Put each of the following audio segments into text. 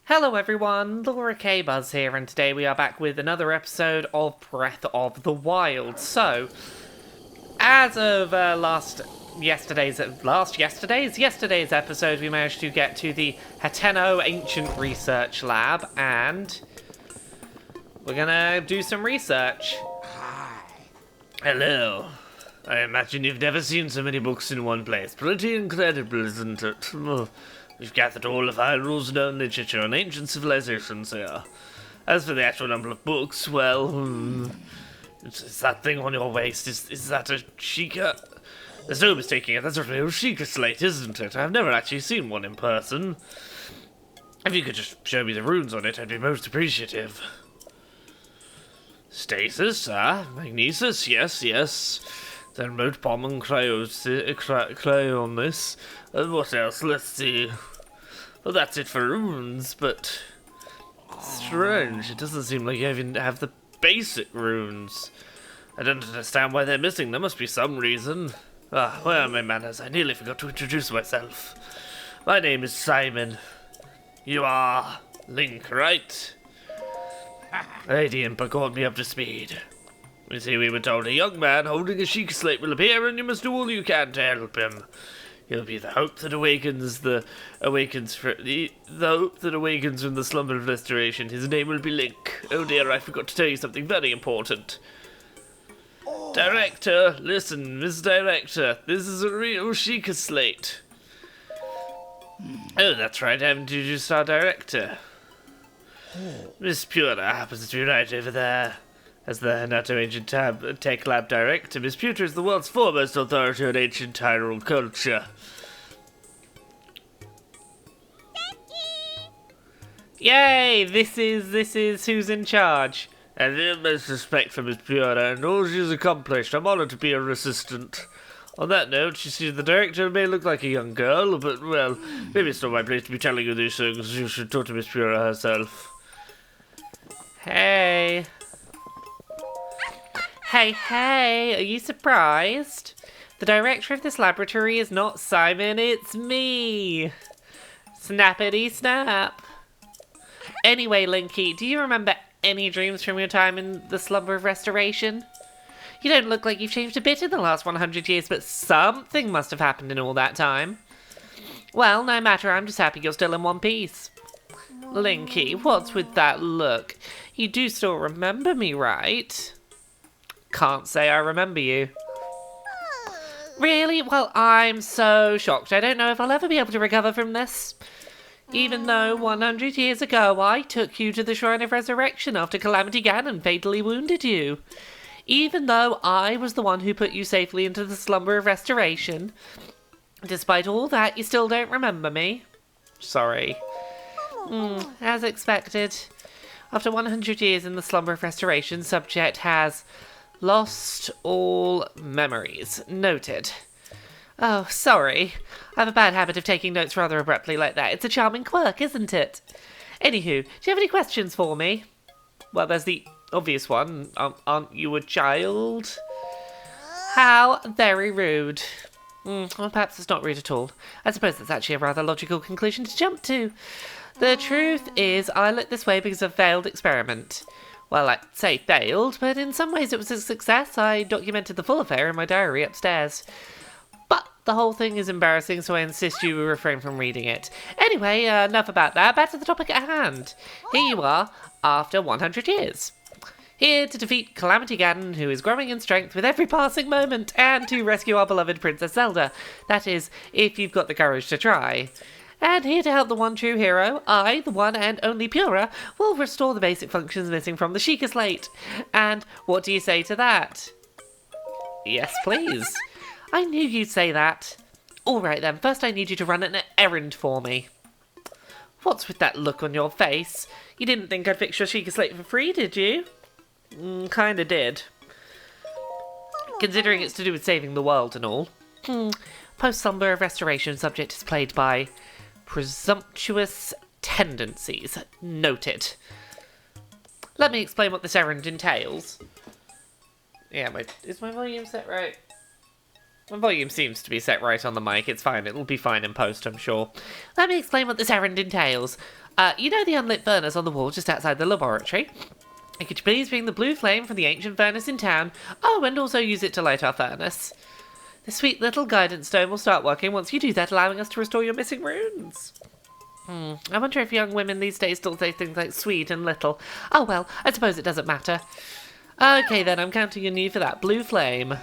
Hello everyone, LauraKBuzz here, and today we are back with another episode of Breath of the Wild. So, as of yesterday's episode, we managed to get to the Hateno Ancient Research Lab, and we're gonna do some research. Hello. I imagine you've never seen so many books in one place. Pretty incredible, isn't it? We've gathered all of Hyrule's known literature on ancient civilizations here. As for the actual number of books, well, is that thing on your waist, is that a Sheikah? There's no mistaking it, that's a real Sheikah slate, isn't it? I've never actually seen one in person. If you could just show me the runes on it, I'd be most appreciative. Stasis, magnesis, yes. Then remote bomb and cryonis. What else? Let's see. Well, that's it for runes, but strange. It doesn't seem like you even have the basic runes. I don't understand why they're missing. There must be some reason. Where are my manners? I nearly forgot to introduce myself. My name is Simon. You are Link, right? Lady Impa called me up to speed. You see, we were told a young man holding a Sheikah slate will appear, and you must do all you can to help him. He'll be the hope that awakens from the slumber of restoration. His name will be Link. Oh dear, I forgot to tell you something very important. Director, listen, Miss Director, this is a real Sheikah slate. Oh, that's right, I haven't introduced our director. Miss Pura happens to be right over there. As the Hanato Ancient Tech Lab Director, Miss Pura is the world's foremost authority on ancient Hyrule culture. Yay! This is who's in charge. And the utmost respect for Miss Pura and all she's accomplished. I'm honoured to be her assistant. On that note, you see, the director may look like a young girl, but, well, maybe it's not my place to be telling you these things. You should talk to Miss Pura herself. Hey, are you surprised? The director of this laboratory is not Simon, it's me! Snappity snap! Anyway, Linky, do you remember any dreams from your time in the slumber of restoration? You don't look like you've changed a bit in the last 100 years, but something must have happened in all that time. Well, no matter, I'm just happy you're still in one piece. Linky, what's with that look? You do still remember me, right? Can't say I remember you. Really? Well, I'm so shocked. I don't know if I'll ever be able to recover from this. Even though 100 years ago I took you to the Shrine of Resurrection after Calamity Ganon fatally wounded you. Even though I was the one who put you safely into the slumber of restoration. Despite all that, you still don't remember me. Sorry. As expected. After 100 years in the slumber of restoration, subject has lost all memories. Noted. Oh, sorry. I have a bad habit of taking notes rather abruptly like that. It's a charming quirk, isn't it? Anywho, do you have any questions for me? Well, there's the obvious one. Aren't you a child? How very rude. Well, perhaps it's not rude at all. I suppose that's actually a rather logical conclusion to jump to. The truth is, I look this way because of a failed experiment. Well, I'd say failed, but in some ways it was a success. I documented the full affair in my diary upstairs. But the whole thing is embarrassing, so I insist you refrain from reading it. Anyway, enough about that. Back to the topic at hand. Here you are, after 100 years. Here to defeat Calamity Ganon, who is growing in strength with every passing moment, and to rescue our beloved Princess Zelda. That is, if you've got the courage to try. And here to help the one true hero, I, the one and only Pura, will restore the basic functions missing from the Sheikah slate. And what do you say to that? Yes, please. I knew you'd say that. Alright then, first I need you to run an errand for me. What's with that look on your face? You didn't think I'd fix your Sheikah slate for free, did you? Kinda did. Considering it's to do with saving the world and all. Post-slumber of restoration subject is played by presumptuous tendencies. Noted. Let me explain what this errand entails. Yeah, is my volume set right? My volume seems to be set right on the mic. It's fine. It'll be fine in post, I'm sure. Let me explain what this errand entails. You know the unlit burners on the wall just outside the laboratory? Could you please bring the blue flame from the ancient furnace in town? Oh, and also use it to light our furnace. The sweet little guidance stone will start working once you do that, allowing us to restore your missing runes. I wonder if young women these days still say things like sweet and little. Oh well, I suppose it doesn't matter. Okay then, I'm counting on you for that blue flame.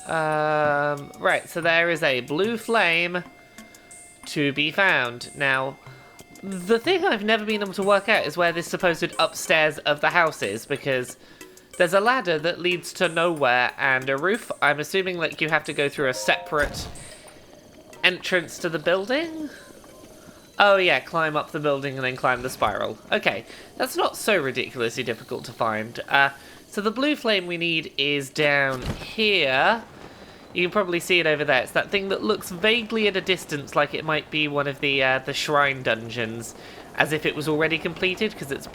Right, so there is a blue flame to be found. Now, the thing I've never been able to work out is where this supposed upstairs of the house is, because there's a ladder that leads to nowhere and a roof. I'm assuming like you have to go through a separate entrance to the building? Oh yeah, climb up the building and then climb the spiral. Okay, that's not so ridiculously difficult to find. So the blue flame we need is down here. You can probably see it over there. It's that thing that looks vaguely at a distance like it might be one of the shrine dungeons, as if it was already completed because it's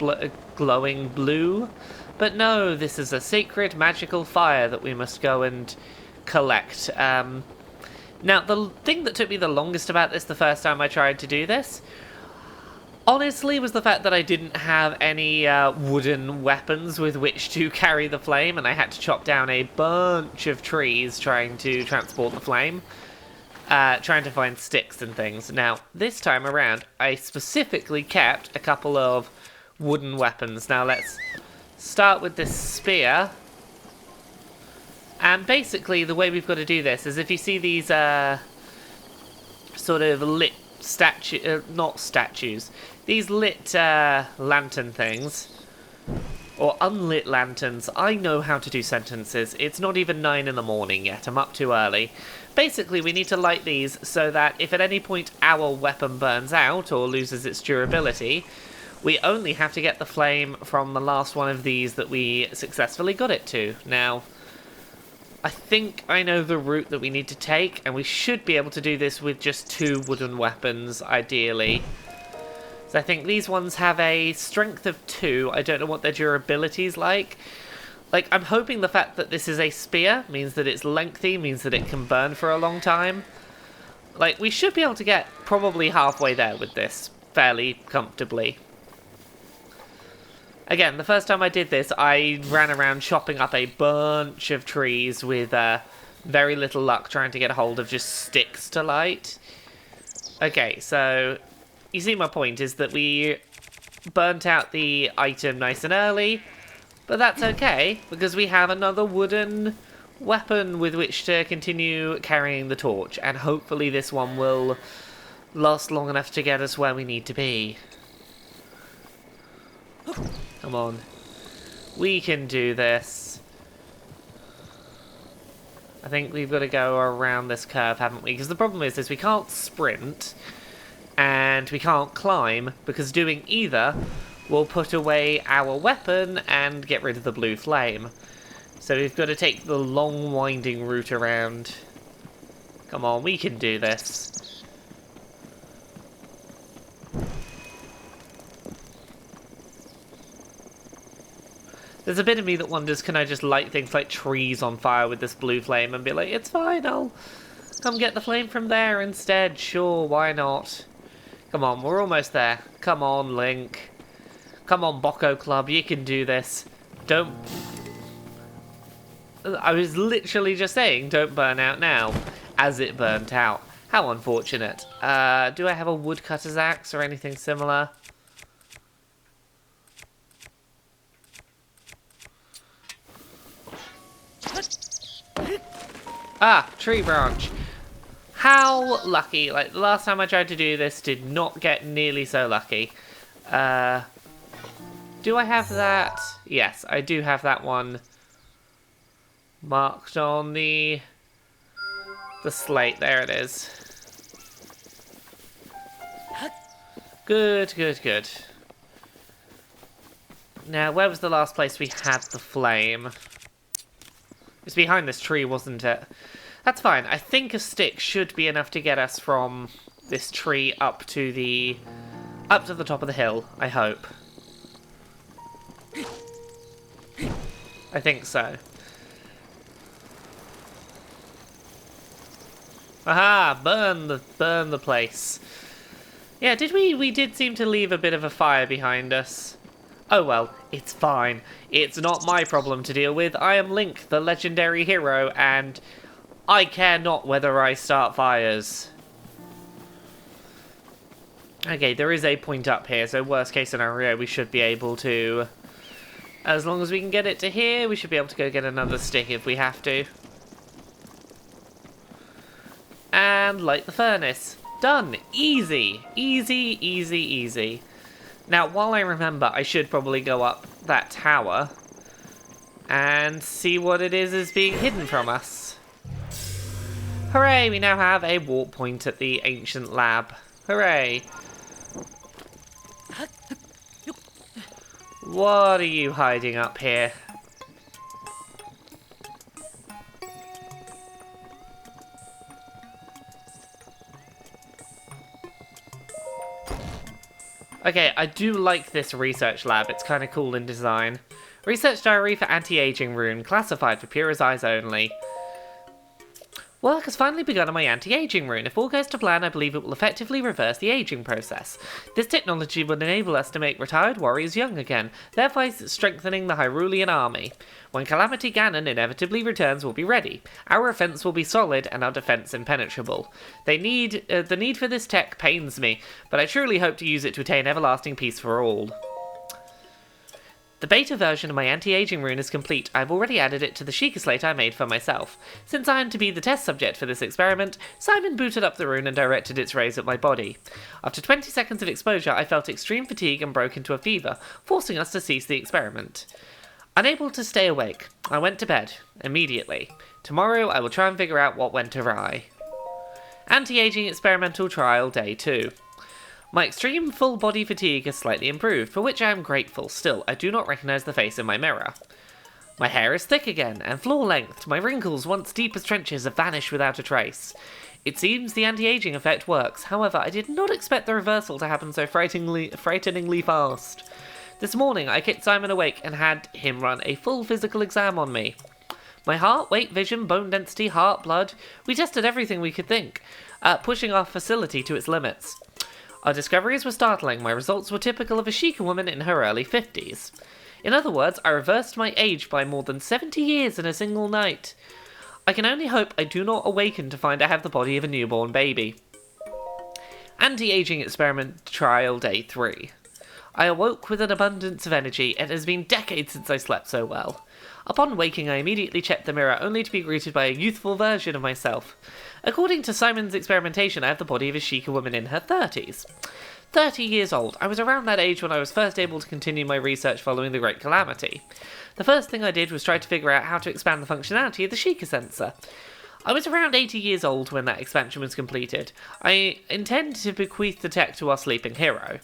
glowing blue. But no, this is a sacred magical fire that we must go and collect. Now, the thing that took me the longest about this the first time I tried to do this, honestly, was the fact that I didn't have any wooden weapons with which to carry the flame, and I had to chop down a bunch of trees trying to transport the flame, trying to find sticks and things. Now, this time around, I specifically kept a couple of wooden weapons. Now, let's start with this spear. And basically, the way we've got to do this is if you see these sort of lit not statues, these lit lantern things, or unlit lanterns. I know how to do sentences. It's not even 9 in the morning yet. I'm up too early. Basically, we need to light these so that if at any point our weapon burns out or loses its durability, we only have to get the flame from the last one of these that we successfully got it to. Now, I think I know the route that we need to take, and we should be able to do this with just 2 wooden weapons, ideally. So I think these ones have a strength of 2. I don't know what their durability is like. Like, I'm hoping the fact that this is a spear means that it's lengthy, means that it can burn for a long time. Like, we should be able to get probably halfway there with this, fairly comfortably. Again, the first time I did this, I ran around chopping up a bunch of trees with very little luck trying to get a hold of just sticks to light. Okay, so you see my point is that we burnt out the item nice and early, but that's okay because we have another wooden weapon with which to continue carrying the torch, and hopefully this one will last long enough to get us where we need to be. Come on. We can do this. I think we've got to go around this curve, haven't we? Because the problem is we can't sprint and we can't climb, because doing either will put away our weapon and get rid of the blue flame. So we've got to take the long winding route around. Come on, we can do this. There's a bit of me that wonders, can I just light things like trees on fire with this blue flame and be like, it's fine, I'll come get the flame from there instead. Sure, why not? Come on, we're almost there. Come on, Link. Come on, Bocco Club, you can do this. Don't... I was literally just saying, don't burn out now, as it burnt out. How unfortunate. Do I have a woodcutter's axe or anything similar? Ah, tree branch. How lucky. Like, the last time I tried to do this did not get nearly so lucky. Do I have that? Yes, I do have that one marked on the slate. There it is. Good, good, good. Now, where was the last place we had the flame? It's behind this tree, wasn't it? That's fine. I think a stick should be enough to get us from this tree up to the top of the hill, I hope. I think so. Aha! Burn the place. Yeah, did we did seem to leave a bit of a fire behind us. Oh well, it's fine. It's not my problem to deal with. I am Link, the legendary hero, and I care not whether I start fires. Okay, there is a point up here, so worst case scenario, we should be able to... As long as we can get it to here, we should be able to go get another stick if we have to. And light the furnace. Done! Easy! Easy, easy, easy. Now, while I remember, I should probably go up that tower and see what it is being hidden from us. Hooray! We now have a warp point at the ancient lab. Hooray! What are you hiding up here? Okay, I do like this research lab. It's kind of cool in design. Research diary for anti-aging rune, classified for purist eyes only. Work has finally begun on my anti-aging rune. If all goes to plan, I believe it will effectively reverse the aging process. This technology will enable us to make retired warriors young again, thereby strengthening the Hyrulean army. When Calamity Ganon inevitably returns, we'll be ready. Our offense will be solid and our defense impenetrable. The need for this tech pains me, but I truly hope to use it to attain everlasting peace for all. The beta version of my anti-aging rune is complete. I've already added it to the Sheikah slate I made for myself. Since I am to be the test subject for this experiment, Simon booted up the rune and directed its rays at my body. After 20 seconds of exposure, I felt extreme fatigue and broke into a fever, forcing us to cease the experiment. Unable to stay awake, I went to bed, immediately. Tomorrow I will try and figure out what went awry. Anti-aging experimental trial, day 2. My extreme full-body fatigue has slightly improved, for which I am grateful. Still, I do not recognise the face in my mirror. My hair is thick again, and floor-length. My wrinkles, once deep as trenches, have vanished without a trace. It seems the anti-aging effect works. However, I did not expect the reversal to happen so frighteningly fast. This morning, I kicked Simon awake and had him run a full physical exam on me. My heart, weight, vision, bone density, heart, blood... We tested everything we could think, pushing our facility to its limits. Our discoveries were startling. My results were typical of a Sheikah woman in her early 50s. In other words, I reversed my age by more than 70 years in a single night. I can only hope I do not awaken to find I have the body of a newborn baby. Anti-aging experiment trial day 3. I awoke with an abundance of energy. It has been decades since I slept so well. Upon waking, I immediately checked the mirror, only to be greeted by a youthful version of myself. According to Simon's experimentation, I have the body of a Sheikah woman in her 30s. 30 years old. I was around that age when I was first able to continue my research following the Great Calamity. The first thing I did was try to figure out how to expand the functionality of the Sheikah sensor. I was around 80 years old when that expansion was completed. I intend to bequeath the tech to our sleeping hero.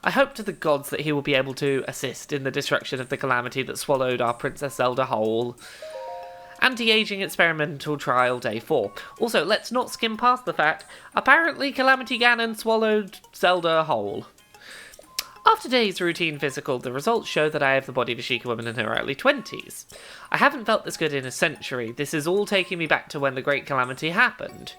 I hope to the gods that he will be able to assist in the destruction of the calamity that swallowed our Princess Zelda whole. Anti-aging experimental trial day 4. Also, let's not skim past the fact, apparently Calamity Ganon swallowed Zelda whole. After today's routine physical, the results show that I have the body of a Sheikah woman in her early 20s. I haven't felt this good in a century. This is all taking me back to when the Great Calamity happened.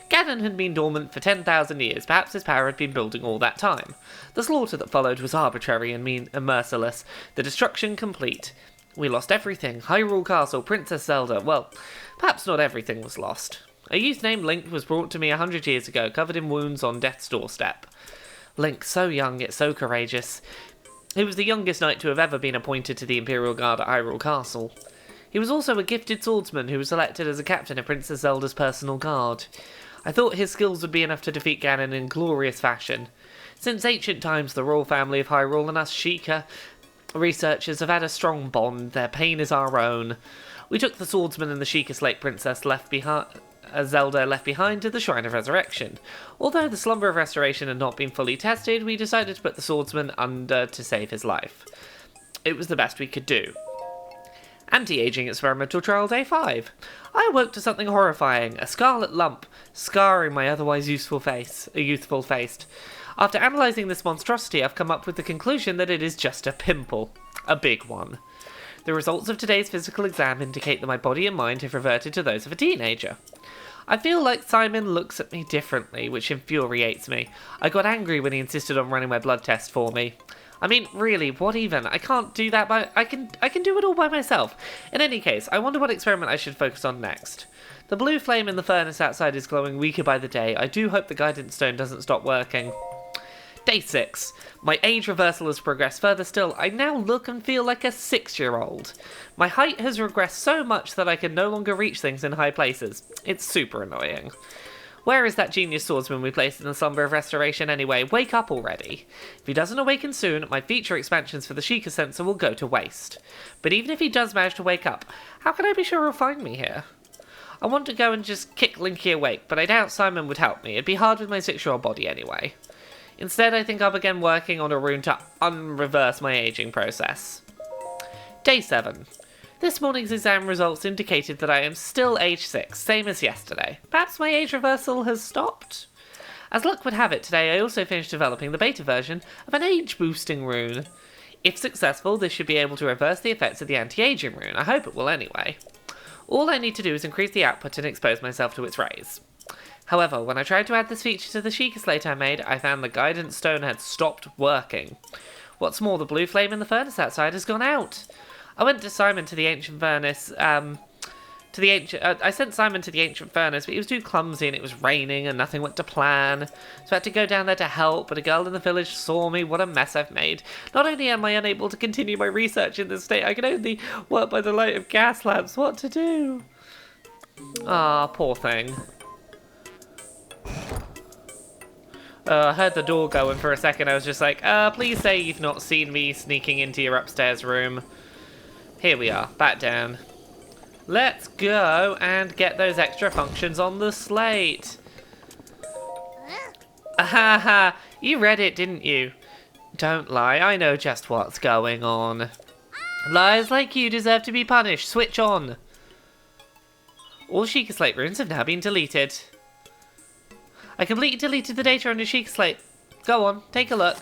Ganon had been dormant for 10,000 years, perhaps his power had been building all that time. The slaughter that followed was arbitrary and mean and merciless, the destruction complete. We lost everything. Hyrule Castle, Princess Zelda. Well, perhaps not everything was lost. A youth named Link was brought to me 100 years ago, covered in wounds on death's doorstep. Link, so young yet so courageous. He was the youngest knight to have ever been appointed to the Imperial Guard at Hyrule Castle. He was also a gifted swordsman who was selected as a captain of Princess Zelda's personal guard. I thought his skills would be enough to defeat Ganon in glorious fashion. Since ancient times, the royal family of Hyrule and us Sheikah researchers have had a strong bond. Their pain is our own. We took the swordsman and the Sheikah Slate Princess Zelda left behind to the Shrine of Resurrection. Although the Slumber of Restoration had not been fully tested, we decided to put the swordsman under to save his life. It was the best we could do. Anti-aging experimental trial day 5. I awoke to something horrifying, a scarlet lump, scarring my otherwise youthful face. After analysing this monstrosity, I've come up with the conclusion that it is just a pimple. A big one. The results of today's physical exam indicate that my body and mind have reverted to those of a teenager. I feel like Simon looks at me differently, which infuriates me. I got angry when he insisted on running my blood test for me. I mean, really, what even? I can't do that I can do it all by myself. In any case, I wonder what experiment I should focus on next. The blue flame in the furnace outside is glowing weaker by the day. I do hope the guidance stone doesn't stop working. Day 6. My age reversal has progressed further still. I now look and feel like a 6-year-old. My height has regressed so much that I can no longer reach things in high places. It's super annoying. Where is that genius swordsman we placed in the slumber of restoration anyway? Wake up already. If he doesn't awaken soon, my feature expansions for the Sheikah sensor will go to waste. But even if he does manage to wake up, how can I be sure he'll find me here? I want to go and just kick Linky awake, but I doubt Simon would help me. It'd be hard with my 6-year-old body anyway. Instead, I think I'll begin working on a rune to unreverse my aging process. Day 7. This morning's exam results indicated that I am still age 6, same as yesterday. Perhaps my age reversal has stopped? As luck would have it, today I also finished developing the beta version of an age-boosting rune. If successful, this should be able to reverse the effects of the anti-aging rune. I hope it will anyway. All I need to do is increase the output and expose myself to its rays. However, when I tried to add this feature to the Sheikah slate I made, I found the guidance stone had stopped working. What's more, the blue flame in the furnace outside has gone out. I went to Simon to the ancient furnace, I sent Simon to the ancient furnace, but he was too clumsy and it was raining and nothing went to plan. So I had to go down there to help, but a girl in the village saw me. What a mess I've made. Not only am I unable to continue my research in this state, I can only work by the light of gas lamps. What to do? Ah, poor thing. I heard the door go, and for a second I was just like, please say you've not seen me sneaking into your upstairs room. Here we are, back down. Let's go and get those extra functions on the slate. Ahaha, you read it, didn't you? Don't lie, I know just what's going on. Liars like you deserve to be punished. Switch on. All Sheikah slate runes have now been deleted. I completely deleted the data on your Sheikah slate. Go on, take a look.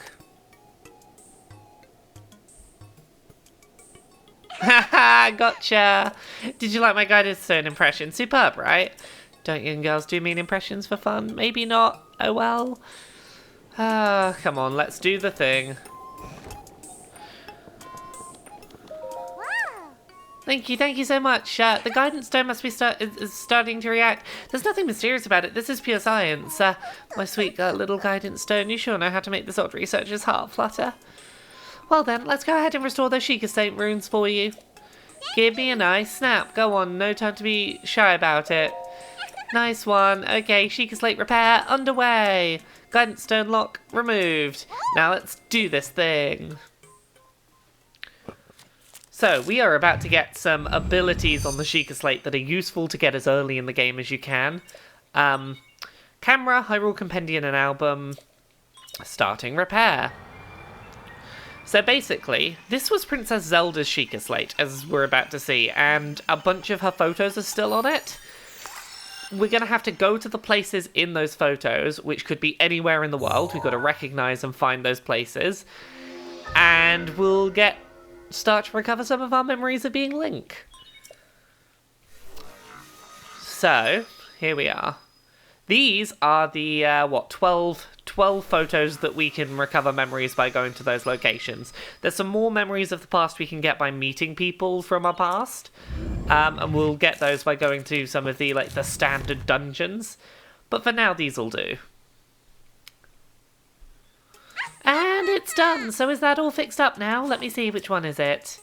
Haha, gotcha! Did you like my guided stone impression? Superb, right? Don't young girls do mean impressions for fun? Maybe not. Oh well. Come on, let's do the thing. Thank you so much. The guidance stone must be is starting to react. There's nothing mysterious about it. This is pure science. My sweet little guidance stone, you sure know how to make this odd researcher's heart flutter. Well then, let's go ahead and restore those Sheikah slate runes for you. Give me a nice snap. Go on, no time to be shy about it. Nice one. Okay, Sheikah slate repair underway. Guidance stone lock removed. Now let's do this thing. So, we are about to get some abilities on the Sheikah slate that are useful to get as early in the game as you can. Camera, Hyrule Compendium and Album, starting repair. So basically, this was Princess Zelda's Sheikah slate, as we're about to see, and a bunch of her photos are still on it. We're going to have to go to the places in those photos, which could be anywhere in the world. We've got to recognise and find those places. And we'll start to recover some of our memories of being Link. So, here we are. These are the, 12 photos that we can recover memories by going to those locations. There's some more memories of the past we can get by meeting people from our past. And we'll get those by going to some of the, the standard dungeons. But for now, these will do. And it's done. So is that all fixed up now? Let me see, which one is it?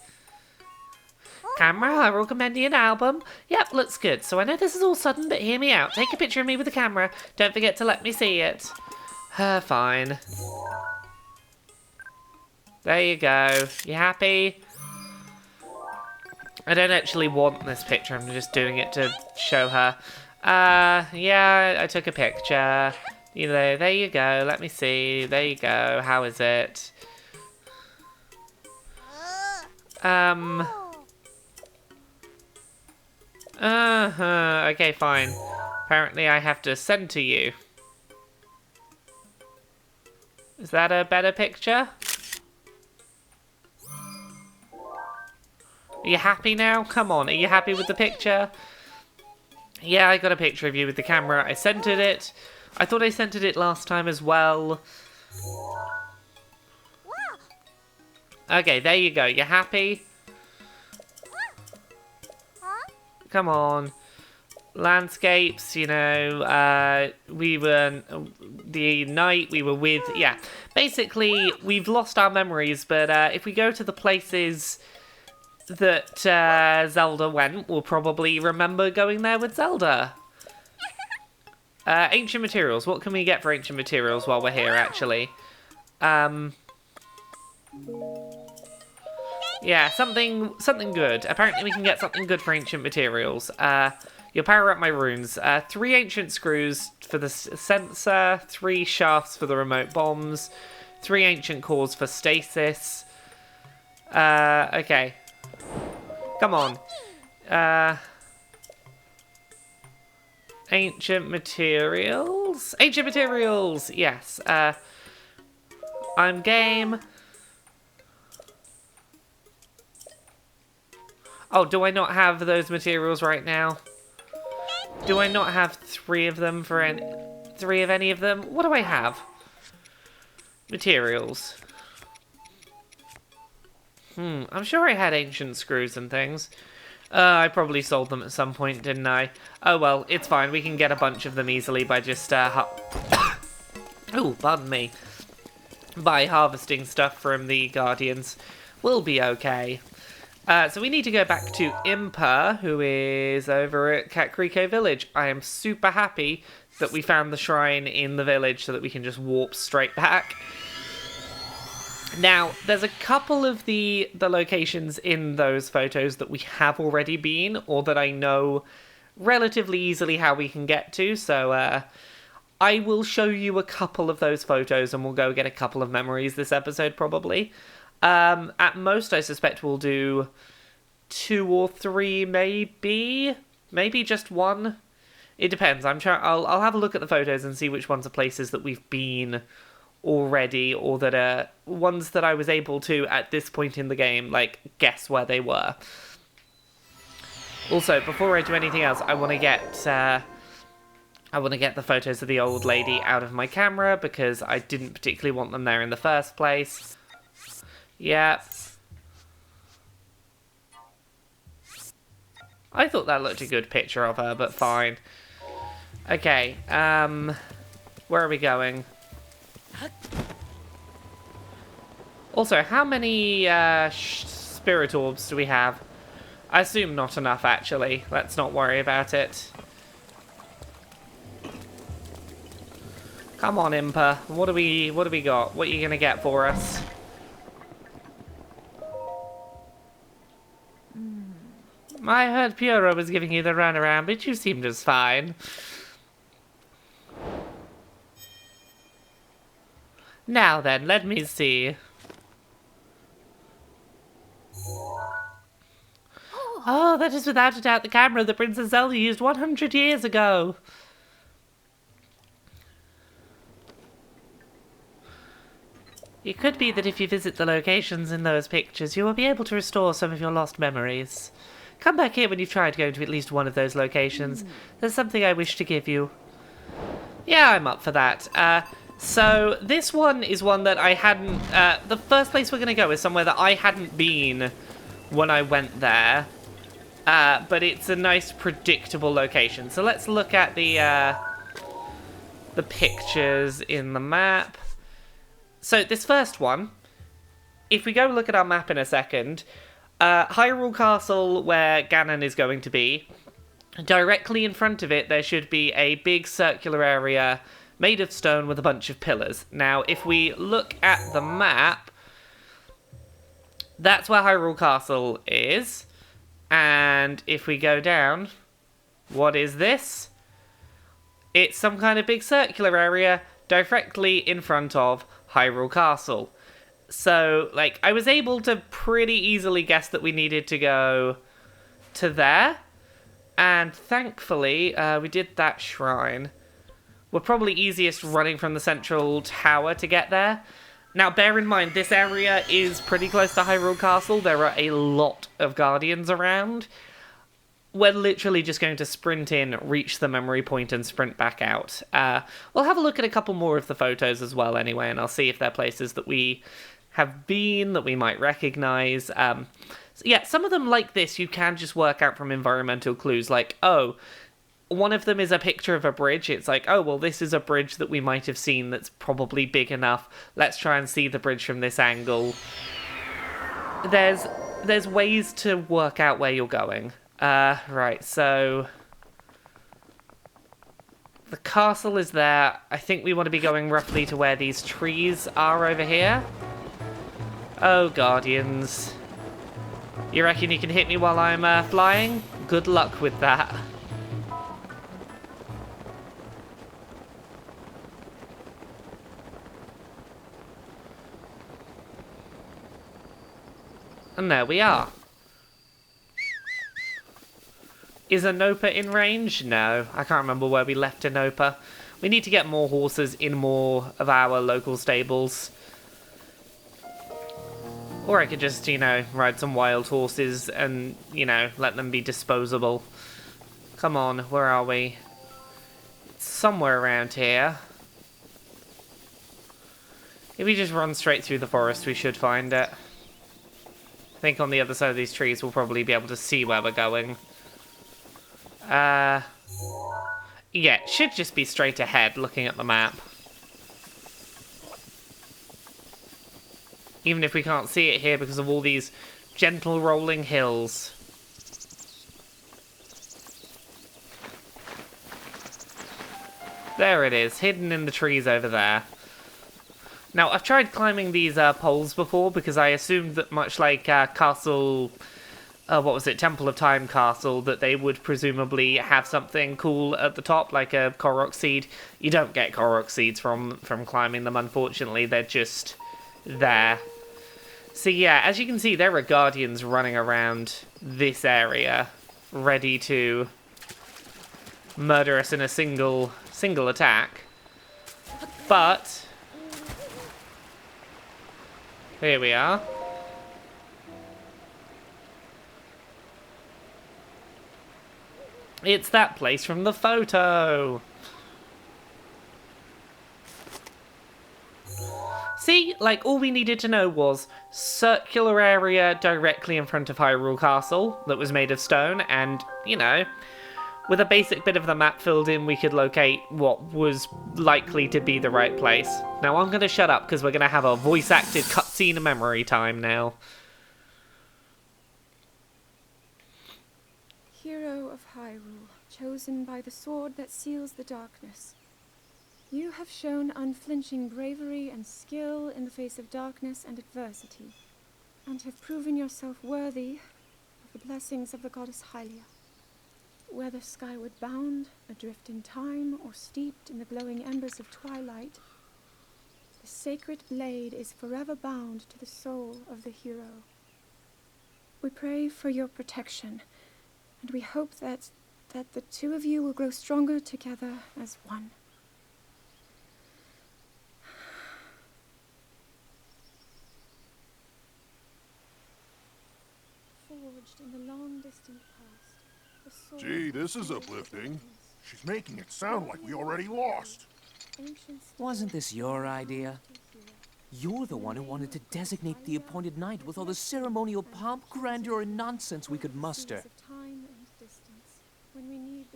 Camera, Hyrule Compendium album. Yep, looks good. So I know this is all sudden, but hear me out. Take a picture of me with the camera. Don't forget to let me see it. Fine. There you go. You happy? I don't actually want this picture. I'm just doing it to show her. Yeah, I took a picture. You know, there you go. Let me see. There you go. How is it? Okay, fine. Apparently I have to send to you. Is that a better picture? Are you happy now? Come on, are you happy with the picture? Yeah, I got a picture of you with the camera. I centered it. I thought I centered it last time as well. Okay, there you go. You happy? Come on. Landscapes, you know, we were, the night we were with, yeah. Basically, we've lost our memories, but if we go to the places that Zelda went, we'll probably remember going there with Zelda. Ancient materials. What can we get for ancient materials while we're here, actually? Yeah, something good. Apparently we can get something good for ancient materials. You'll power up my runes. 3 ancient screws for the sensor, 3 shafts for the remote bombs, 3 ancient cores for stasis. Okay. Come on. Ancient materials? Ancient materials! Yes. I'm game. Oh, do I not have those materials right now? Do I not have 3 of them for any... 3 of any of them? What do I have? Materials. I'm sure I had ancient screws and things. I probably sold them at some point, didn't I? Oh well, it's fine. We can get a bunch of them easily by just, oh, pardon me. By harvesting stuff from the Guardians. We'll be okay. So we need to go back to Impa, who is over at Kakariko Village. I am super happy that we found the shrine in the village so that we can just warp straight back. Now, there's a couple of the locations in those photos that we have already been, or that I know relatively easily how we can get to, so I will show you a couple of those photos and we'll go get a couple of memories this episode, probably. At most, I suspect we'll do 2 or 3, maybe? Maybe just 1? It depends. I'll have a look at the photos and see which ones are places that we've been already, or that are ones that I was able to, at this point in the game, like, guess where they were. Also, before I do anything else, I want to get the photos of the old lady out of my camera, because I didn't particularly want them there in the first place. Yeah. I thought that looked a good picture of her, but fine. Okay, where are we going? Also, how many spirit orbs do we have? I assume not enough, actually. Let's not worry about it. Come on, Impa. What do we got? What are you gonna get for us? I heard Puro was giving you the runaround, but you seemed just fine. Now then, let me see. Oh, that is without a doubt the camera that Princess Zelda used 100 years ago. It could be that if you visit the locations in those pictures, you will be able to restore some of your lost memories. Come back here when you've tried going to at least one of those locations. There's something I wish to give you. Yeah, I'm up for that. So this one is one that I hadn't... the first place we're going to go is somewhere that I hadn't been when I went there. But it's a nice, predictable location. So let's look at the pictures in the map. So this first one, if we go look at our map in a second, Hyrule Castle, where Ganon is going to be, directly in front of it there should be a big circular area made of stone with a bunch of pillars. Now, if we look at the map, that's where Hyrule Castle is. And if we go down, what is this? It's some kind of big circular area directly in front of Hyrule Castle. So, like, I was able to pretty easily guess that we needed to go to there. And thankfully, we did that shrine. We're probably easiest running from the central tower to get there. Now, bear in mind, this area is pretty close to Hyrule Castle. There are a lot of Guardians around. we're literally just going to sprint in, reach the memory point, and sprint back out. We'll have a look at a couple more of the photos as well anyway, and I'll see if they're places that we have been, that we might recognise. So yeah, some of them like this you can just work out from environmental clues, like, oh, one of them is a picture of a bridge. It's like, oh, well, this is a bridge that we might have seen that's probably big enough. Let's try and see the bridge from this angle. There's ways to work out where you're going. Right, so the castle is there. I think we want to be going roughly to where these trees are over here. Oh, Guardians. You reckon you can hit me while I'm flying? Good luck with that. And there we are. Is Anopa in range? No, I can't remember where we left Anopa. We need to get more horses in more of our local stables. Or I could just, you know, ride some wild horses and, you know, let them be disposable. Come on, where are we? It's somewhere around here. If we just run straight through the forest, we should find it. I think on the other side of these trees we'll probably be able to see where we're going. Yeah, it should just be straight ahead, looking at the map. Even if we can't see it here because of all these gentle rolling hills. There it is, hidden in the trees over there. Now, I've tried climbing these poles before because I assumed that much like Castle... what was it? Temple of Time Castle, that they would presumably have something cool at the top, like a Korok seed. You don't get Korok seeds from climbing them, unfortunately. They're just there. So yeah, as you can see, there are Guardians running around this area, ready to murder us in a single attack. But here we are. It's that place from the photo. See, like, all we needed to know was circular area directly in front of Hyrule Castle that was made of stone, and, you know, with a basic bit of the map filled in, we could locate what was likely to be the right place. Now, I'm going to shut up because we're going to have a voice-acted cutscene memory time now. Hero of Hyrule, chosen by the sword that seals the darkness. You have shown unflinching bravery and skill in the face of darkness and adversity, and have proven yourself worthy of the blessings of the goddess Hylia. Whether skyward bound, adrift in time, or steeped in the glowing embers of twilight, the sacred blade is forever bound to the soul of the hero. We pray for your protection, and we hope that the two of you will grow stronger together as one. Forged in the long distant past, the sword... Gee, this is uplifting. She's making it sound like we already lost. Wasn't this your idea? You're the one who wanted to designate the appointed knight with all the ceremonial pomp, grandeur, and nonsense we could muster.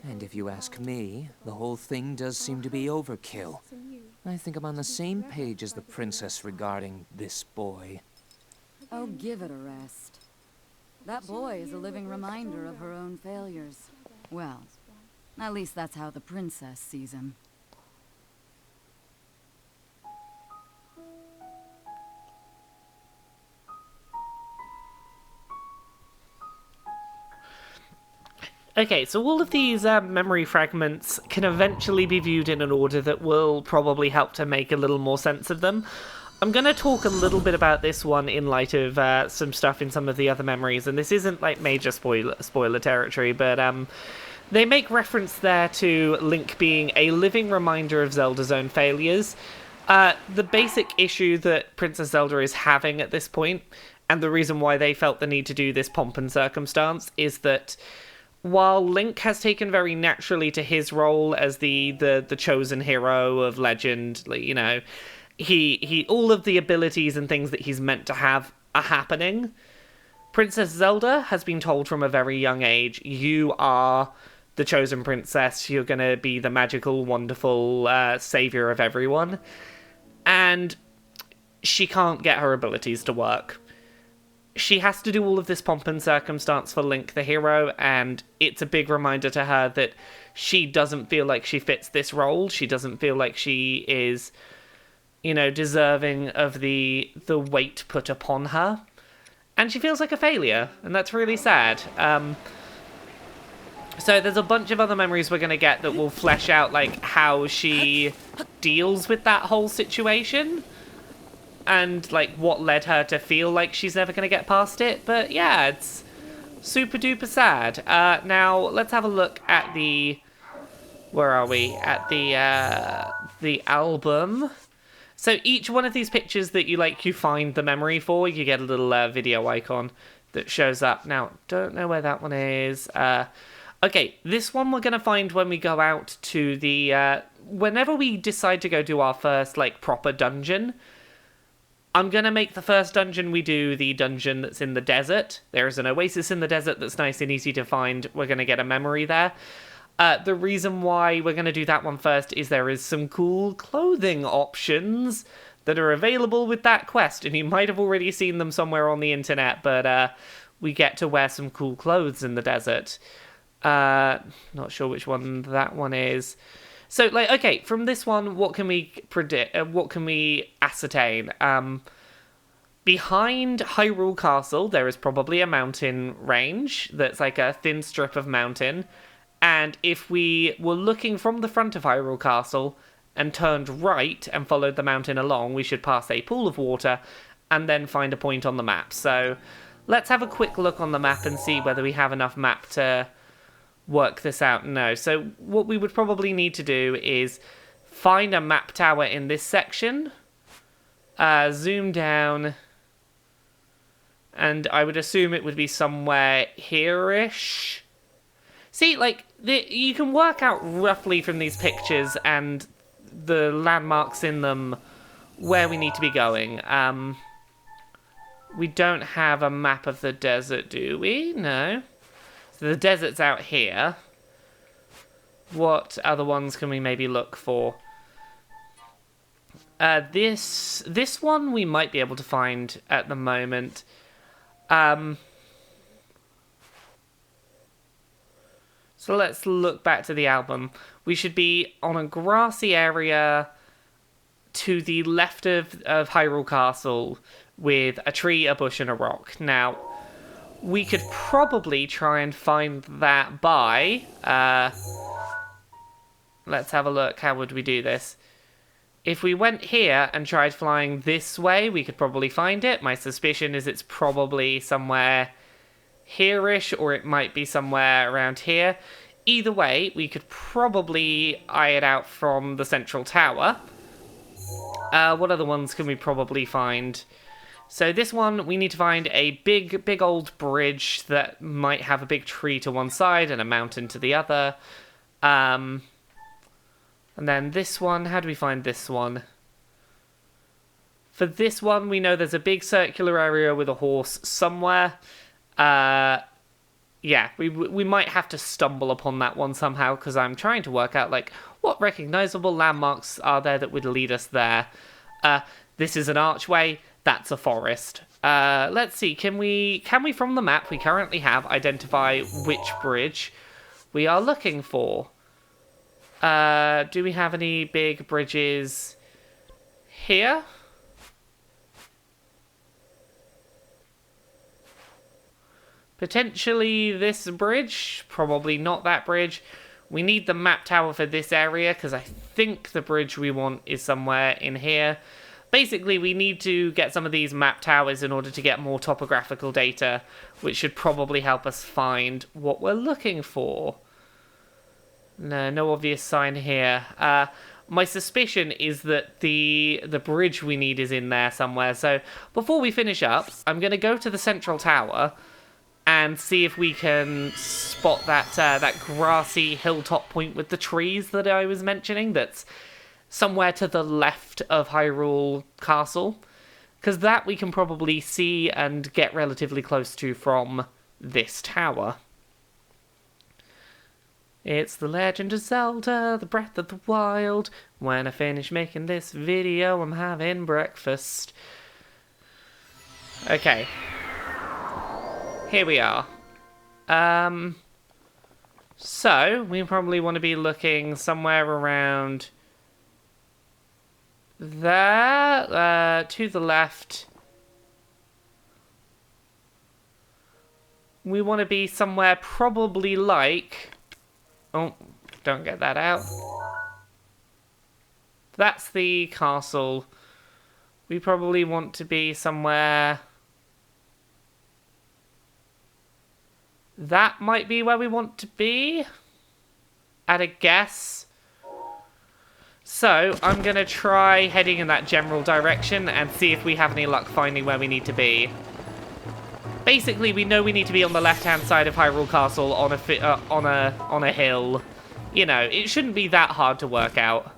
And if you ask me, the whole thing does seem to be overkill. I think I'm on the same page as the princess regarding this boy. Oh, give it a rest. That boy is a living reminder of her own failures. Well, at least that's how the princess sees him. Okay, so all of these memory fragments can eventually be viewed in an order that will probably help to make a little more sense of them. I'm going to talk a little bit about this one in light of some stuff in some of the other memories, and this isn't like major spoiler territory, but they make reference there to Link being a living reminder of Zelda's own failures. The basic issue that Princess Zelda is having at this point, and the reason why they felt the need to do this pomp and circumstance, is that while Link has taken very naturally to his role as the chosen hero of legend, you know, he all of the abilities and things that he's meant to have are happening. Princess Zelda has been told from a very young age, you are the chosen princess, you're gonna be the magical, wonderful savior of everyone. And she can't get her abilities to work. She has to do all of this pomp and circumstance for Link the hero, and it's a big reminder to her that she doesn't feel like she fits this role. She doesn't feel like she is, you know, deserving of the weight put upon her. And she feels like a failure, and that's really sad. So there's a bunch of other memories we're going to get that will flesh out, like, how she deals with that whole situation. And, like, what led her to feel like she's never going to get past it. But, yeah, it's super duper sad. Now, let's have a look at the... Where are we? At the album. So each one of these pictures that you find the memory for, you get a little video icon that shows up. Now, don't know where that one is. Okay, this one we're going to find when we go out to the... whenever we decide to go do our first, like, proper dungeon... I'm going to make the first dungeon we do the dungeon that's in the desert. There is an oasis in the desert that's nice and easy to find. We're going to get a memory there. The reason why we're going to do that one first is there is some cool clothing options that are available with that quest. And you might have already seen them somewhere on the internet, but we get to wear some cool clothes in the desert. Not sure which one that one is. So, like, okay, from this one, what can we predict? What can we ascertain? Behind Hyrule Castle, there is probably a mountain range that's like a thin strip of mountain. And if we were looking from the front of Hyrule Castle and turned right and followed the mountain along, we should pass a pool of water and then find a point on the map. So, let's have a quick look on the map and see whether we have enough map to... work this out. No. So what we would probably need to do is find a map tower in this section, zoom down, and I would assume it would be somewhere here-ish. See, like, you can work out roughly from these pictures and the landmarks in them where we need to be going. We don't have a map of the desert, do we? No. The desert's out here. What other ones can we maybe look for? This one we might be able to find at the moment. So let's look back to the album. We should be on a grassy area to the left of Hyrule Castle with a tree, a bush, and a rock. Now... we could probably try and find that by... let's have a look. How would we do this? If we went here and tried flying this way, we could probably find it. My suspicion is it's probably somewhere here-ish, or it might be somewhere around here. Either way, we could probably eye it out from the central tower. What other ones can we probably find? So this one, we need to find a big old bridge that might have a big tree to one side and a mountain to the other. And then this one, how do we find this one? For this one, we know there's a big circular area with a horse somewhere. Yeah, we might have to stumble upon that one somehow, because I'm trying to work out, like, what recognizable landmarks are there that would lead us there. This is an archway. That's a forest. Let's see, can we from the map we currently have identify which bridge we are looking for? Do we have any big bridges here? Potentially this bridge, probably not that bridge. We need the map tower for this area because I think the bridge we want is somewhere in here. Basically, we need to get some of these map towers in order to get more topographical data, which should probably help us find what we're looking for. No obvious sign here. My suspicion is that the bridge we need is in there somewhere. So before we finish up, I'm going to go to the central tower and see if we can spot that grassy hilltop point with the trees that I was mentioning that's somewhere to the left of Hyrule Castle. Because that we can probably see and get relatively close to from this tower. It's the Legend of Zelda, the Breath of the Wild. When I finish making this video, I'm having breakfast. Okay. Here we are. So, we probably want to be looking somewhere around there, to the left. We want to be somewhere probably like... Oh, don't get that out. That's the castle. We probably want to be somewhere... That might be where we want to be. At a guess. So, I'm going to try heading in that general direction and see if we have any luck finding where we need to be. Basically, we know we need to be on the left-hand side of Hyrule Castle on a hill. You know, it shouldn't be that hard to work out.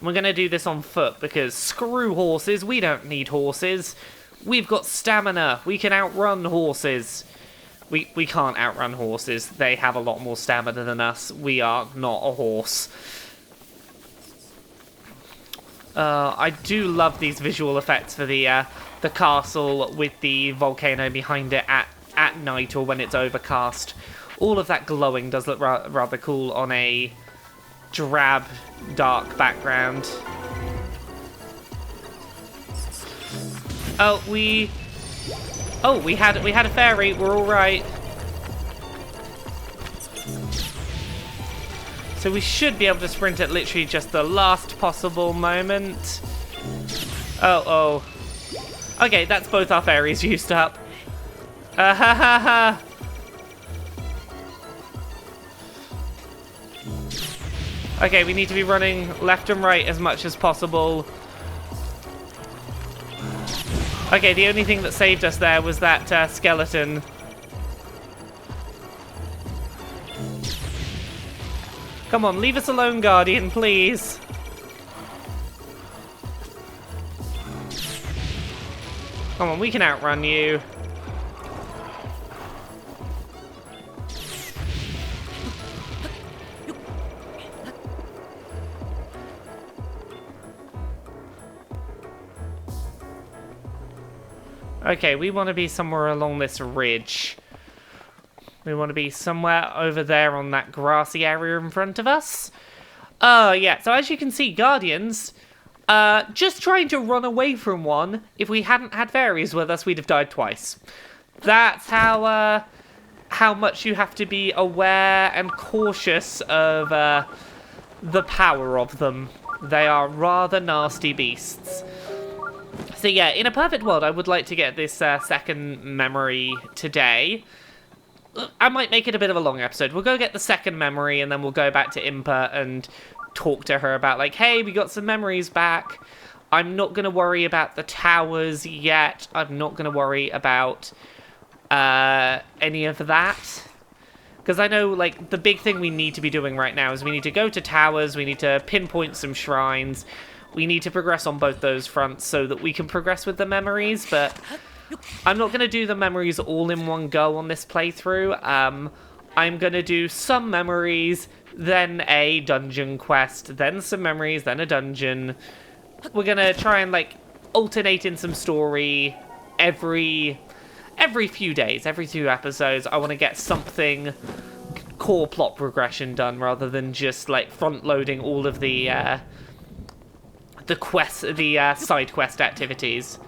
We're going to do this on foot because screw horses. We don't need horses. We've got stamina. We can outrun horses. We can't outrun horses. They have a lot more stamina than us. We are not a horse. I do love these visual effects for the castle with the volcano behind it at night or when it's overcast. All of that glowing does look rather cool on a drab, dark background. Oh, we had a fairy. We're all right. So we should be able to sprint at literally just the last possible moment. Oh. Okay, that's both our fairies used up. Ha ha ha. Okay, we need to be running left and right as much as possible. Okay, the only thing that saved us there was that skeleton. Come on, leave us alone, Guardian, please. Come on, we can outrun you. Okay, we want to be somewhere along this ridge. We want to be somewhere over there on that grassy area in front of us. Yeah, so as you can see, Guardians, just trying to run away from one. If we hadn't had fairies with us, we'd have died twice. That's how much you have to be aware and cautious of the power of them. They are rather nasty beasts. So yeah, in a perfect world, I would like to get this second memory today. I might make it a bit of a long episode. We'll go get the second memory, and then we'll go back to Impa and talk to her about, like, hey, we got some memories back. I'm not going to worry about the towers yet. I'm not going to worry about any of that. Because I know, like, the big thing we need to be doing right now is we need to go to towers, we need to pinpoint some shrines, we need to progress on both those fronts so that we can progress with the memories, but I'm not going to do the memories all in one go on this playthrough. I'm going to do some memories, then a dungeon quest, then some memories, then a dungeon. We're going to try and, like, alternate in some story every few days, every 2 episodes. I want to get something core plot progression done rather than just, like, front-loading all of the side quest activities.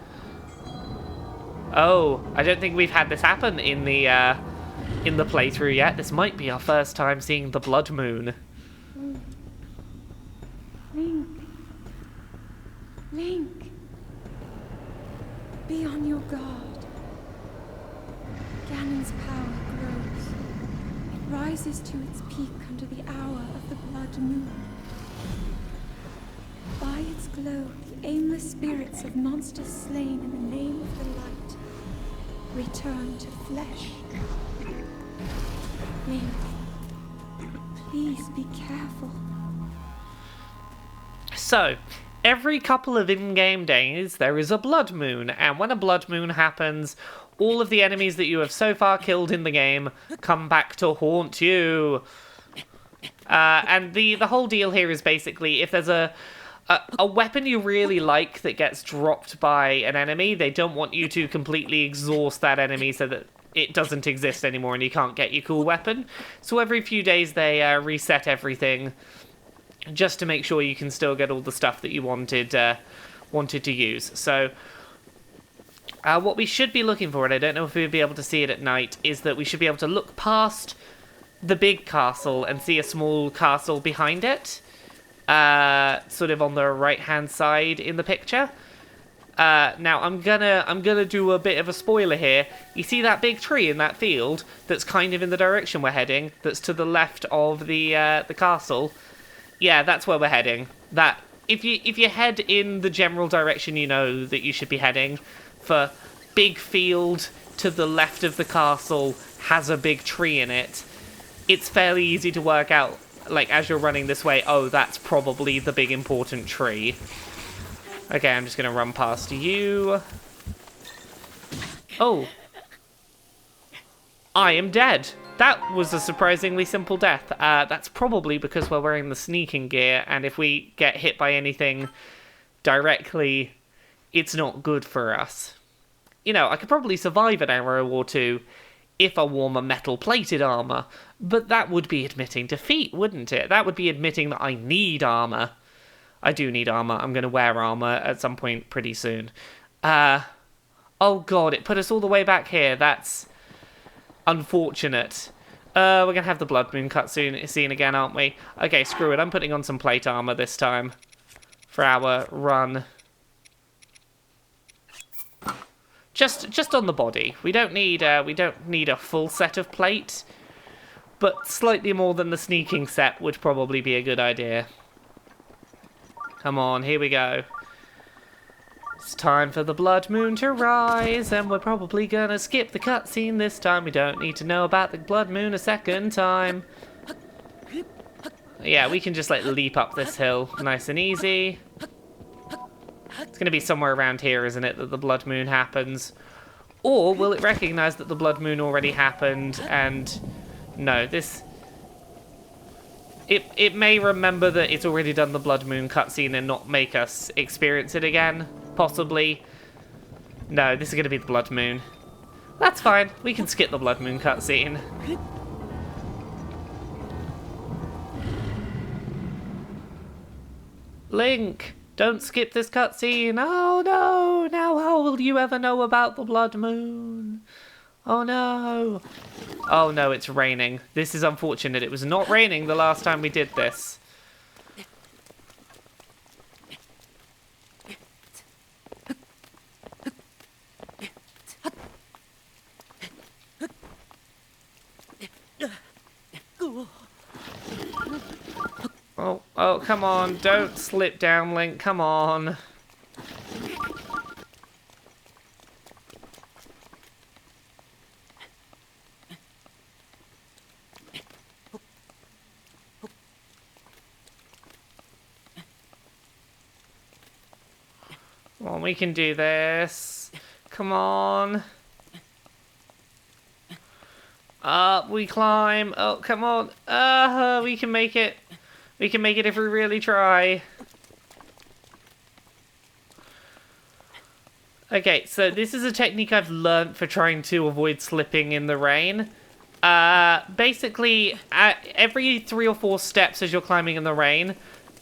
Oh, I don't think we've had this happen in the playthrough yet. This might be our first time seeing the blood moon. Link, be on your guard. Ganon's power grows. It rises to its peak under the hour of the blood moon. By its glow, the aimless spirits of monsters slain in the name of the light return to flesh. Link, please be careful. So, every couple of in-game days, there is a blood moon, and when a blood moon happens, all of the enemies that you have so far killed in the game come back to haunt you. And the whole deal here is basically, if there's a weapon you really like that gets dropped by an enemy, they don't want you to completely exhaust that enemy so that it doesn't exist anymore and you can't get your cool weapon. So every few days they reset everything just to make sure you can still get all the stuff that you wanted to use. So what we should be looking for, and I don't know if we'll be able to see it at night, is that we should be able to look past the big castle and see a small castle behind it. Sort of on the right-hand side in the picture. Now I'm gonna do a bit of a spoiler here. You see that big tree in that field that's kind of in the direction we're heading, that's to the left of the castle? Yeah, that's where we're heading. That if you head in the general direction you know that you should be heading, for big field to the left of the castle has a big tree in it, it's fairly easy to work out, like, as you're running this way, oh, that's probably the big important tree. Okay, I'm just gonna run past you. Oh. I am dead. That was a surprisingly simple death. That's probably because we're wearing the sneaking gear, and if we get hit by anything directly, it's not good for us. You know, I could probably survive an arrow or two if I wore my metal-plated armor, but that would be admitting defeat, wouldn't it? That would be admitting that I need armor. I do need armor. I'm going to wear armor at some point pretty soon. Oh god, it put us all the way back here. That's unfortunate. We're going to have the Blood Moon cutscene scene again, aren't we? Okay, screw it. I'm putting on some plate armor this time for our run. Just on the body. We don't need a full set of plate, but slightly more than the sneaking set would probably be a good idea. Come on, here we go. It's time for the Blood Moon to rise, and we're probably gonna skip the cutscene this time. We don't need to know about the Blood Moon a second time. Yeah, we can just like leap up this hill, nice and easy. It's going to be somewhere around here, isn't it, that the Blood Moon happens? Or will it recognise that the Blood Moon already happened and... No, this... It may remember that it's already done the Blood Moon cutscene and not make us experience it again, possibly. No, this is going to be the Blood Moon. That's fine, we can skip the Blood Moon cutscene. Link! Don't skip this cutscene. Oh no! Now how will you ever know about the Blood Moon? Oh no! Oh no, it's raining. This is unfortunate. It was not raining the last time we did this. Oh, come on. Don't slip down, Link. Come on. Come on, we can do this. Come on. Up we climb. Oh, come on. We can make it. We can make it if we really try. Okay, so this is a technique I've learnt for trying to avoid slipping in the rain. Basically, every 3 or 4 steps as you're climbing in the rain,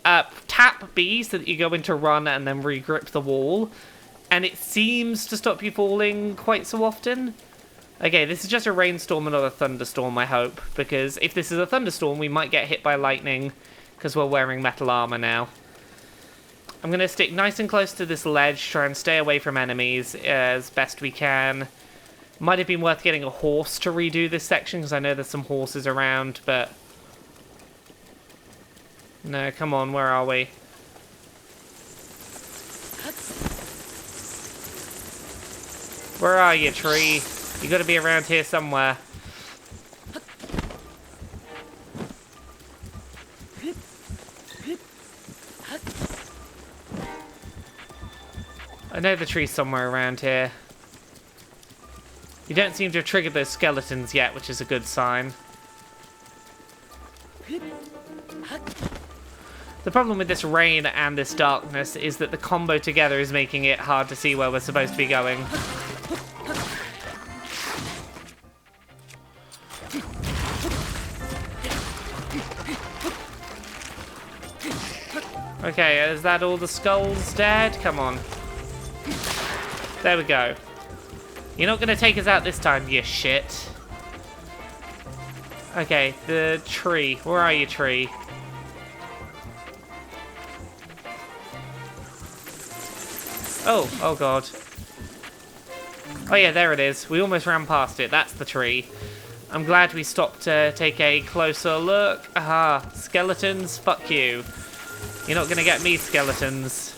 tap B so that you go into run and then regrip the wall. And it seems to stop you falling quite so often. Okay, this is just a rainstorm and not a thunderstorm, I hope. Because if this is a thunderstorm, we might get hit by lightning. Because we're wearing metal armor now. I'm going to stick nice and close to this ledge, try and stay away from enemies as best we can. Might have been worth getting a horse to redo this section, because I know there's some horses around, but... No, come on, where are we? Where are you, tree? You gotta be around here somewhere. I know the tree's somewhere around here. You don't seem to have triggered those skeletons yet, which is a good sign. The problem with this rain and this darkness is that the combo together is making it hard to see where we're supposed to be going. Okay, is that all the skulls dead? Come on. There we go. You're not gonna take us out this time, you shit. Okay, the tree. Where are you, tree? Oh god. Oh yeah, there it is. We almost ran past it. That's the tree. I'm glad we stopped to take a closer look. Aha, skeletons, fuck you. You're not gonna get me, skeletons.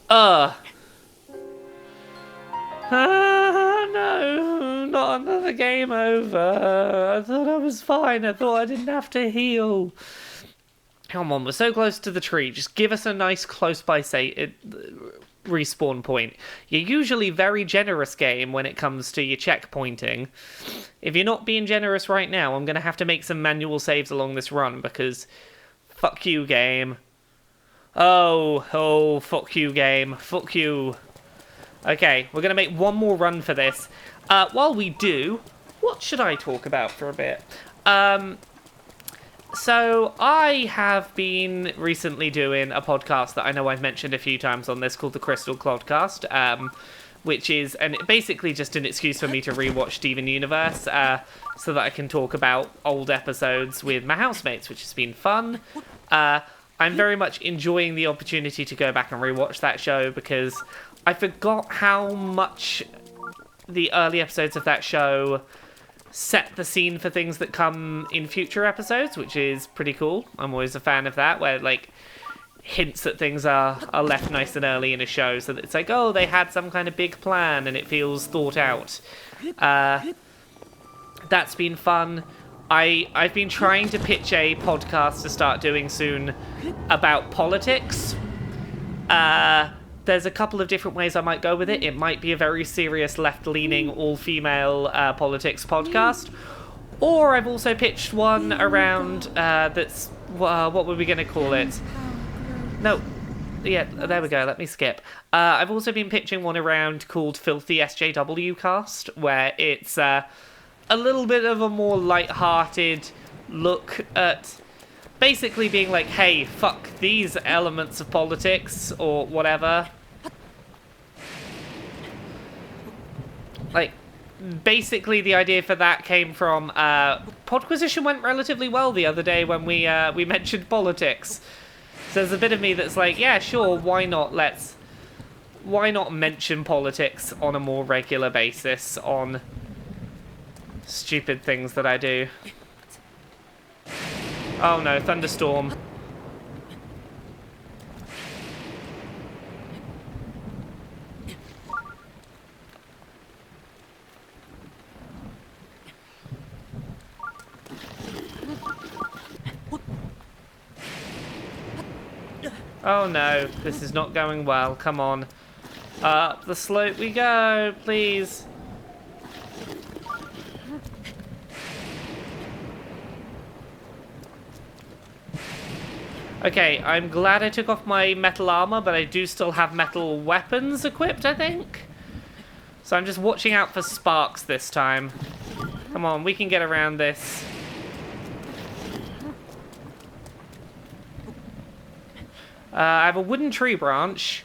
No, not another game over. I thought I was fine. I thought I didn't have to heal. Come on, we're so close to the tree. Just give us a nice close-by respawn point. You're usually very generous, game, when it comes to your checkpointing. If you're not being generous right now, I'm going to have to make some manual saves along this run, because fuck you, game. Oh, fuck you, game. Fuck you. Okay, we're going to make one more run for this. While we do, what should I talk about for a bit? So, I have been recently doing a podcast that I know I've mentioned a few times on this called the Crystal Clodcast, which is basically just an excuse for me to rewatch Steven Universe so that I can talk about old episodes with my housemates, which has been fun. I'm very much enjoying the opportunity to go back and rewatch that show because I forgot how much the early episodes of that show set the scene for things that come in future episodes, which is pretty cool. I'm always a fan of that, where like hints at things are left nice and early in a show, so that it's like, oh, they had some kind of big plan and it feels thought out. That's been fun. I've been trying to pitch a podcast to start doing soon about politics. There's a couple of different ways I might go with it. It might be a very serious left-leaning, all-female politics podcast. Or I've also pitched one around that's... what were we going to call it? No. Yeah, there we go. Let me skip. I've also been pitching one around called Filthy SJW Cast, where it's a little bit of a more light-hearted look at... basically being like, hey, fuck these elements of politics, or whatever. Like, basically the idea for that came from, Podquisition went relatively well the other day when we mentioned politics. So there's a bit of me that's like, yeah, sure, why not mention politics on a more regular basis on stupid things that I do. Oh no, thunderstorm. Oh no, this is not going well. Come on. Up the slope we go, please. Okay, I'm glad I took off my metal armor, but I do still have metal weapons equipped, I think. So I'm just watching out for sparks this time. Come on, we can get around this. I have a wooden tree branch.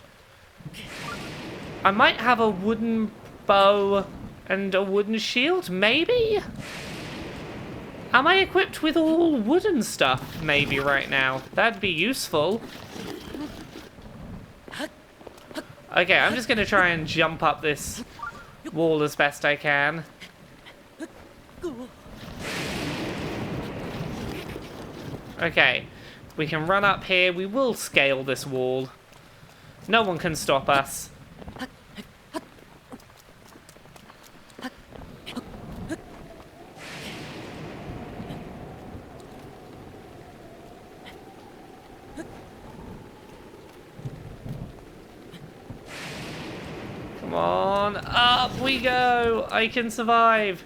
I might have a wooden bow and a wooden shield, maybe? Am I equipped with all wooden stuff, maybe, right now? That'd be useful. Okay, I'm just gonna try and jump up this wall as best I can. Okay, we can run up here. We will scale this wall. No one can stop us. Come on, up we go. I can survive.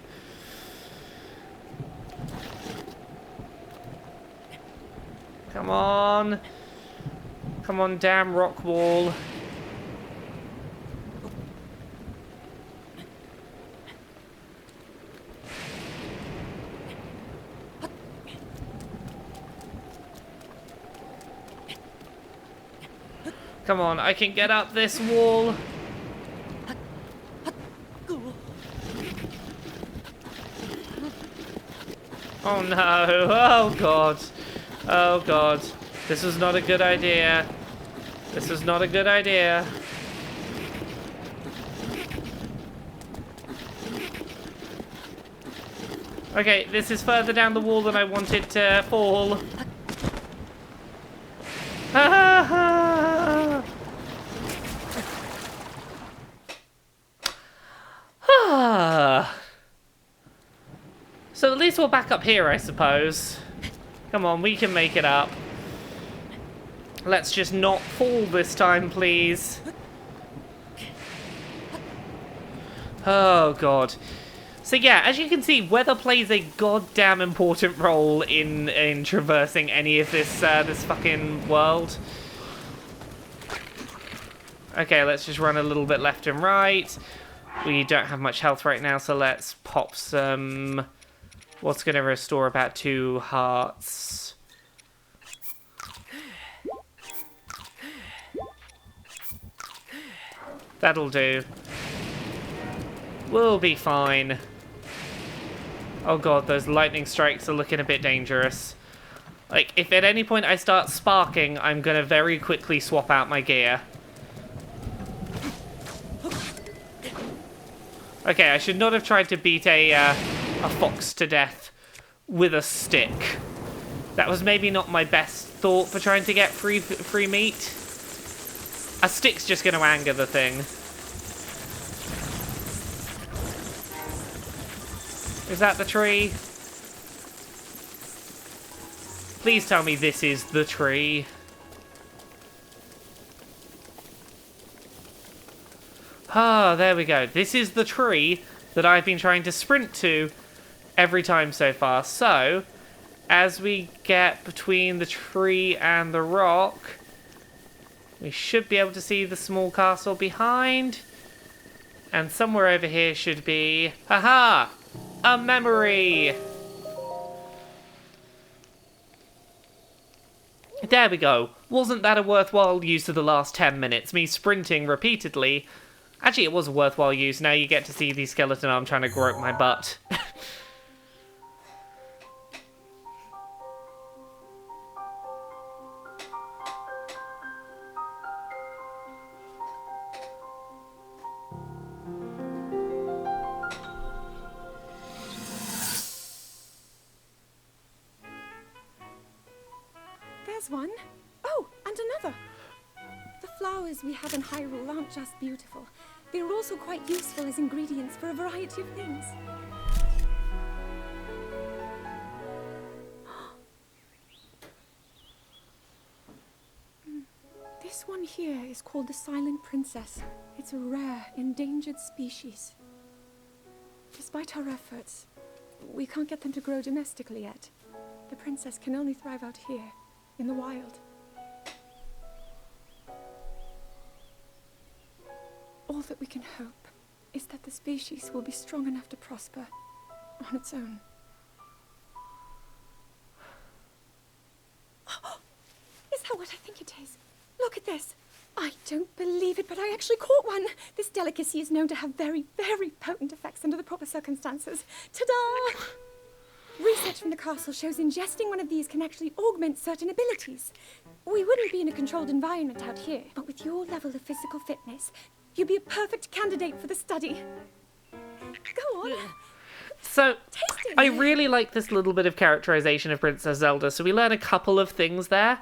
Come on. Come on, damn rock wall. Come on, I can get up this wall. Oh no, oh god. Oh god. This was not a good idea. This was not a good idea. Okay, this is further down the wall than I wanted to fall. So at least we're back up here, I suppose. Come on, we can make it up. Let's just not fall this time, please. Oh, God. So yeah, as you can see, weather plays a goddamn important role in traversing any of this this fucking world. Okay, let's just run a little bit left and right. We don't have much health right now, so let's pop some... What's going to restore about 2 hearts? That'll do. We'll be fine. Oh god, those lightning strikes are looking a bit dangerous. Like, if at any point I start sparking, I'm gonna very quickly swap out my gear. Okay, I should not have tried to beat a fox to death with a stick. That was maybe not my best thought for trying to get free meat. A stick's just gonna anger the thing. Is that the tree? Please tell me this is the tree. Ah, there we go. This is the tree that I've been trying to sprint to every time so far. So, as we get between the tree and the rock, we should be able to see the small castle behind. And somewhere over here should be... Haha! A memory! There we go. Wasn't that a worthwhile use of the last 10 minutes? Me sprinting repeatedly. Actually, it was a worthwhile use. Now you get to see the skeleton arm trying to grope my butt. There's one. Oh, and another. The flowers we have in Hyrule aren't just beautiful. They're also quite useful as ingredients for a variety of things. This one here is called the Silent Princess. It's a rare, endangered species. Despite our efforts, we can't get them to grow domestically yet. The princess can only thrive out here, in the wild. All that we can hope is that the species will be strong enough to prosper on its own. Is that what I think it is? Look at this. I don't believe it, but I actually caught one. This delicacy is known to have very, very potent effects under the proper circumstances. Ta-da! Research from the castle shows ingesting one of these can actually augment certain abilities. We wouldn't be in a controlled environment out here, but with your level of physical fitness, you'd be a perfect candidate for the study. Go on. So, Taste it. I really like this little bit of characterization of Princess Zelda. So we learn a couple of things there.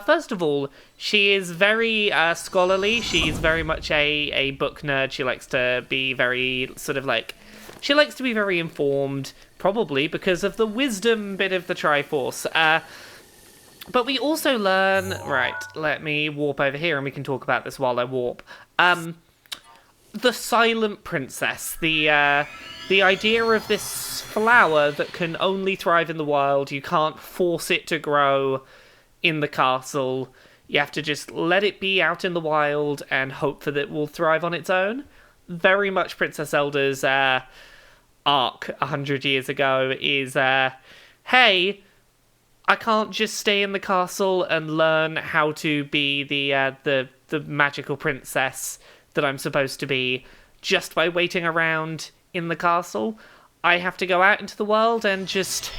First of all, she is very scholarly. She's very much a book nerd. She likes to be very sort of like... She likes to be very informed, probably because of the wisdom bit of the Triforce. But we also learn... Right, let me warp over here and we can talk about this while I warp. the silent princess. The idea of this flower that can only thrive in the wild. You can't force it to grow in the castle. You have to just let it be out in the wild and hope that it will thrive on its own. Very much Princess Zelda's arc 100 years ago is, hey, I can't just stay in the castle and learn how to be the magical princess that I'm supposed to be just by waiting around in the castle. I have to go out into the world and just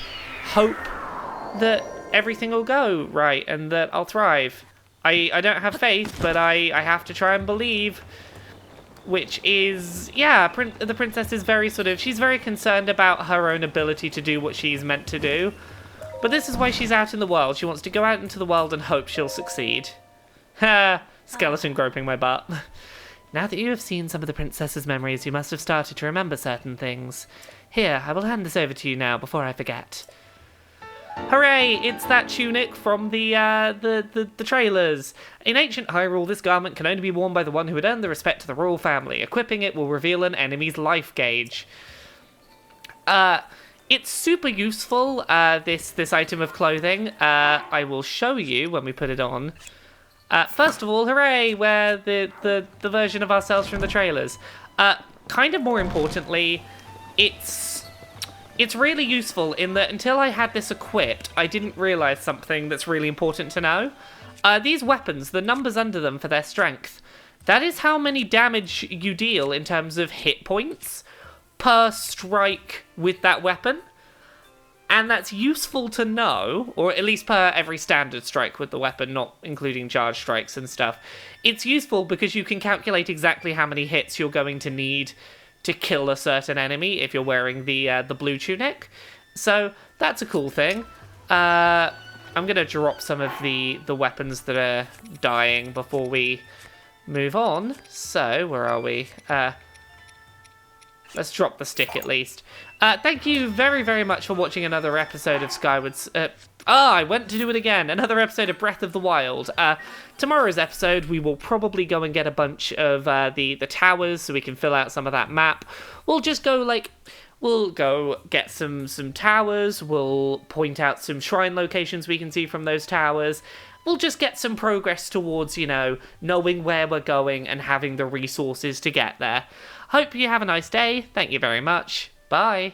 hope that everything will go right and that I'll thrive. I don't have faith, but I have to try and believe. Which is, yeah, the princess is very she's very concerned about her own ability to do what she's meant to do. But this is why she's out in the world. She wants to go out into the world and hope she'll succeed. Ha! Skeleton groping my butt. Now that you have seen some of the princess's memories, you must have started to remember certain things. Here, I will hand this over to you now before I forget. Hooray! It's that tunic from the trailers. In ancient Hyrule, this garment can only be worn by the one who had earned the respect of the royal family. Equipping it will reveal an enemy's life gauge. It's super useful, this item of clothing. I will show you when we put it on. First of all, hooray, we're the version of ourselves from the trailers. Kind of more importantly, it's really useful in that until I had this equipped, I didn't realise something that's really important to know. These weapons, the numbers under them for their strength, that is how many damage you deal in terms of hit points per strike with that weapon. And that's useful to know, or at least per every standard strike with the weapon, not including charge strikes and stuff. It's useful because you can calculate exactly how many hits you're going to need to kill a certain enemy if you're wearing the blue tunic. So that's a cool thing. I'm going to drop some of the weapons that are dying before we move on. So, where are we? Let's drop the stick at least. Thank you very, very much for watching another episode of Skyward's... I went to do it again. Another episode of Breath of the Wild. Tomorrow's episode, we will probably go and get a bunch of the towers so we can fill out some of that map. We'll just go, we'll go get some towers. We'll point out some shrine locations we can see from those towers. We'll just get some progress towards, knowing where we're going and having the resources to get there. Hope you have a nice day. Thank you very much. Bye.